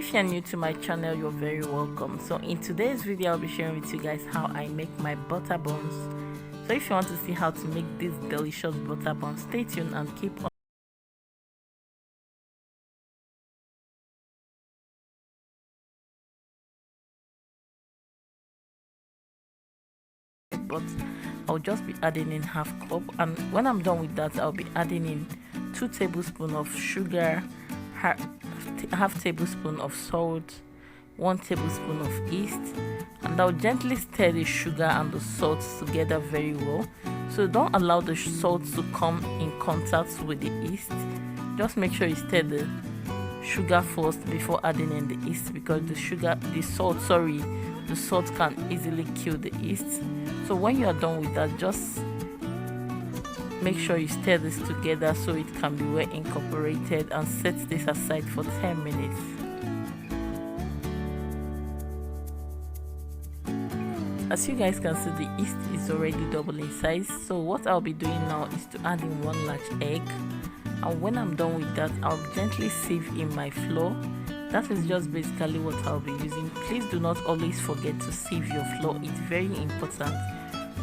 if you're new to my channel, you're very welcome. So in today's video, I'll be sharing with you guys how I make my butter buns. So if you want to see how to make this delicious butter buns, stay tuned and keep on. But I'll just be adding in half cup, and when I'm done with that, I'll be adding in 2 tablespoons of sugar, half tablespoon of salt, 1 tablespoon of yeast, and I'll gently stir the sugar and the salt together very well. So don't allow the salt to come in contact with the yeast. Just make sure you stir the sugar first before adding in the yeast, because the salt can easily kill the yeast. So when you are done with that, just make sure you stir this together so it can be well incorporated, and set this aside for 10 minutes. As you guys can see, the yeast is already double in size. So what I'll be doing now is to add in 1 large egg, and when I'm done with that, I'll gently sieve in my flour. That is just basically what I'll be using. Please do not always forget to sieve your flour. It's very important,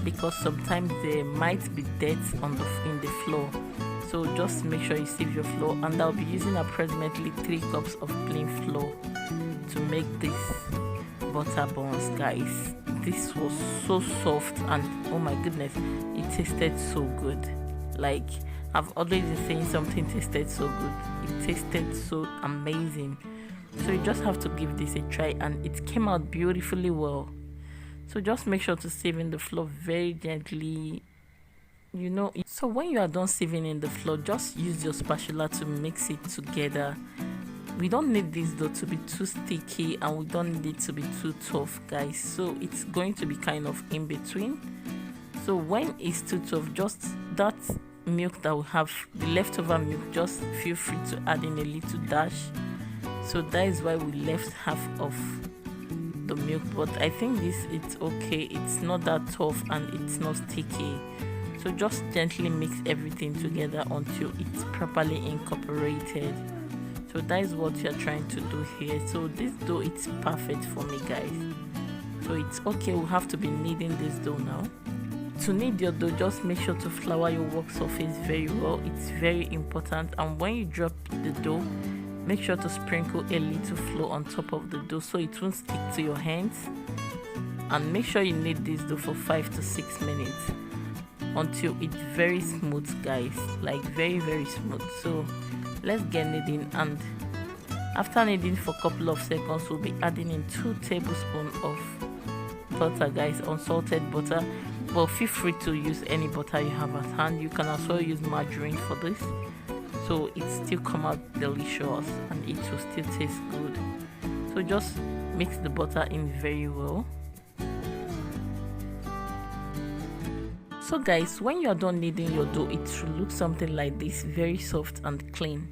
because sometimes there might be dirt in the flour. So just make sure you sieve your flour, and I'll be using approximately 3 cups of plain flour to make this butter buns, guys. This was so soft, and oh my goodness, it tasted so good. Like, I've always been saying something tasted so good. It tasted so amazing. So you just have to give this a try, and it came out beautifully well. So just make sure to sieve in the flour very gently, So when you are done sieving in the flour, just use your spatula to mix it together. We don't need this dough to be too sticky, and we don't need it to be too tough, guys. So it's going to be kind of in between. So when it's too tough, just that milk that we have, the leftover milk, just feel free to add in a little dash. So that is why we left half of the milk, but I think it's okay. It's not that tough and it's not sticky. So just gently mix everything together until it's properly incorporated. So that is what you're trying to do here. So this dough, it's perfect for me, guys. So it's okay. We have to be kneading this dough now. To knead your dough, just make sure to flour your work surface very well. It's very important. And when you drop the dough, make sure to sprinkle a little flour on top of the dough so it won't stick to your hands. And make sure you knead this dough for 5 to 6 minutes until it's very smooth, guys. Like very, very smooth. So let's get kneading, and after kneading for a couple of seconds, we'll be adding in 2 tablespoons of butter, guys, unsalted butter. But feel free to use any butter you have at hand. You can also use margarine for this, so it still come out delicious and it will still taste good. So just mix the butter in very well. So guys, when you are done kneading your dough, it should look something like this, very soft and clean.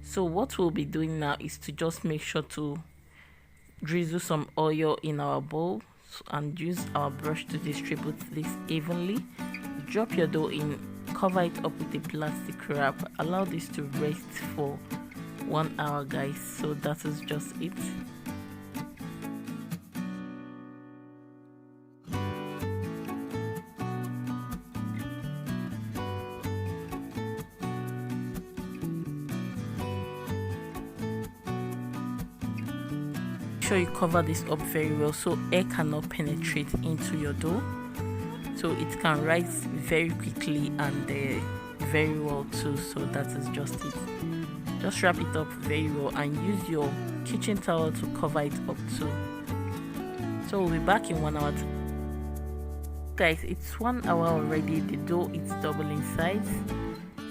So what we'll be doing now is to just make sure to drizzle some oil in our bowl and use our brush to distribute this evenly. Drop your dough in, cover it up with a plastic wrap, allow this to rest for 1 hour, guys. So that is just it. Make sure you cover this up very well so air cannot penetrate into your dough, so it can rise very quickly and very well too. So that is just it. Just wrap it up very well and use your kitchen towel to cover it up too. So we'll be back in 1 hour. Guys, it's 1 hour already. The dough is double in size,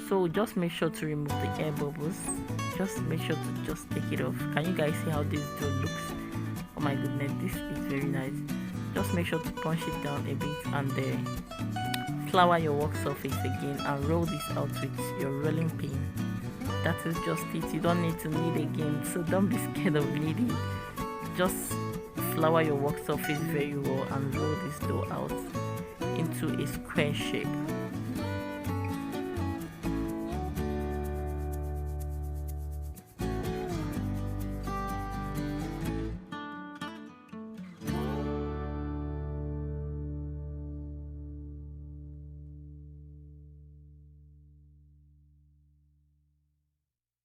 so just make sure to remove the air bubbles. Just make sure to just take it off. Can you guys see how this dough looks? Oh my goodness, this is very nice. Just make sure to punch it down a bit, and flour your work surface again, and roll this out with your rolling pin. That is just it. You don't need to knead again, so don't be scared of kneading. Just flour your work surface very well and roll this dough out into a square shape.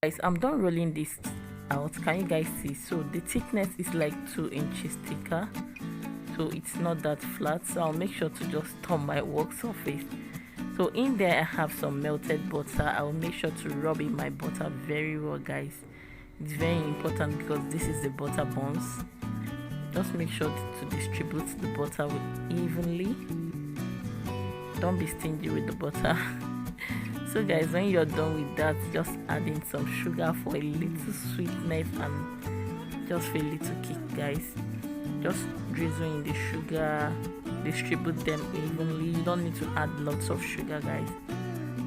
Guys, I'm done rolling this out. Can you guys see? So the thickness is like 2 inches thicker, so it's not that flat. So I'll make sure to just turn my work surface. So in there I have some melted butter. I'll make sure to rub in my butter very well, guys. It's very important because this is the butter buns. Just make sure to distribute the butter evenly. Don't be stingy with the butter. So guys, when you're done with that, just add in some sugar for a little sweetness and just for a little kick, guys. Just drizzle in the sugar, distribute them evenly. You don't need to add lots of sugar, guys.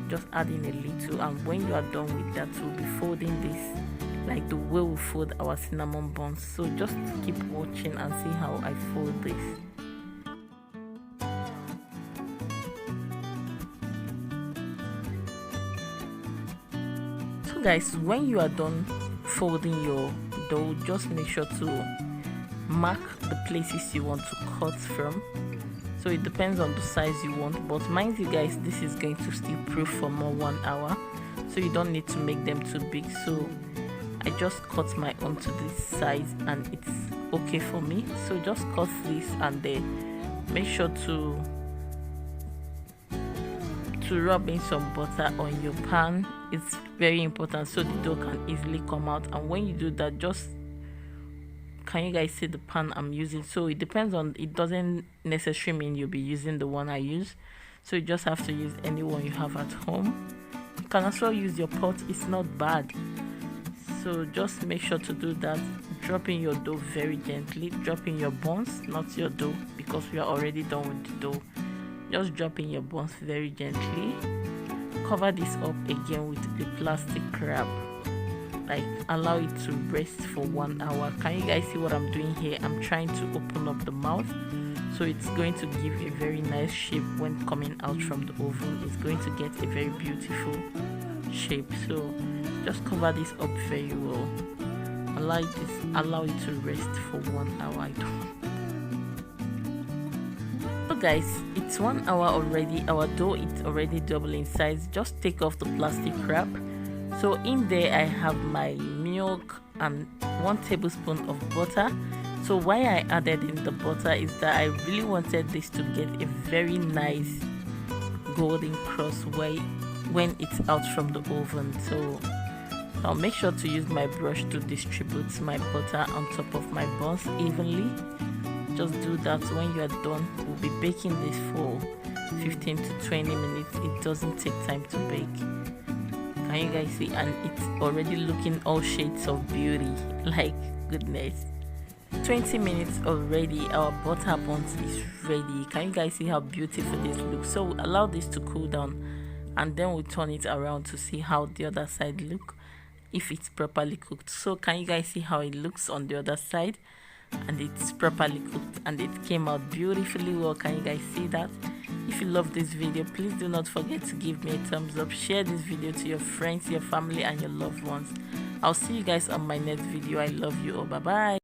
Just add in a little, and when you are done with that, we'll be folding this like the way we fold our cinnamon buns. So just keep watching and see how I fold this. Guys, when you are done folding your dough, just make sure to mark the places you want to cut from. So it depends on the size you want, but mind you guys, this is going to still proof for more 1 hour, so you don't need to make them too big. So I just cut my own to this size and it's okay for me. So just cut this and then make sure to rub in some butter on your pan. It's very important so the dough can easily come out. And when you do that, just, can you guys see the pan I'm using? So it depends on, it doesn't necessarily mean you'll be using the one I use, so you just have to use any one you have at home. You can also use your pot, it's not bad. So just make sure to do that. Drop in your dough very gently. Drop in your buns, not your dough, because we are already done with the dough. Just drop in your buns very gently. Cover this up again with the plastic wrap. Like, allow it to rest for 1 hour. Can you guys see what I'm doing here? I'm trying to open up the mouth, so it's going to give a very nice shape when coming out from the oven. It's going to get a very beautiful shape. So just cover this up very well. Allow it to rest for 1 hour. So guys, it's 1 hour already. Our dough is already double in size. Just take off the plastic wrap. So in there I have my milk and 1 tablespoon of butter. So why I added in the butter is that I really wanted this to get a very nice golden crust when it's out from the oven. So I'll make sure to use my brush to distribute my butter on top of my buns evenly. Just do that. When you are done, we'll be baking this for 15 to 20 minutes. It doesn't take time to bake. Can you guys see? And it's already looking all shades of beauty, like goodness. 20 minutes already, our butter buns is ready. Can you guys see how beautiful this looks? So we'll allow this to cool down and then we'll turn it around to see how the other side look, if it's properly cooked. So can you guys see how it looks on the other side? And it's properly cooked and it came out beautifully well. Can you guys see that? If you love this video, please do not forget to give me a thumbs up. Share this video to your friends, your family and your loved ones. I'll see you guys on my next video. I love you all. Bye bye.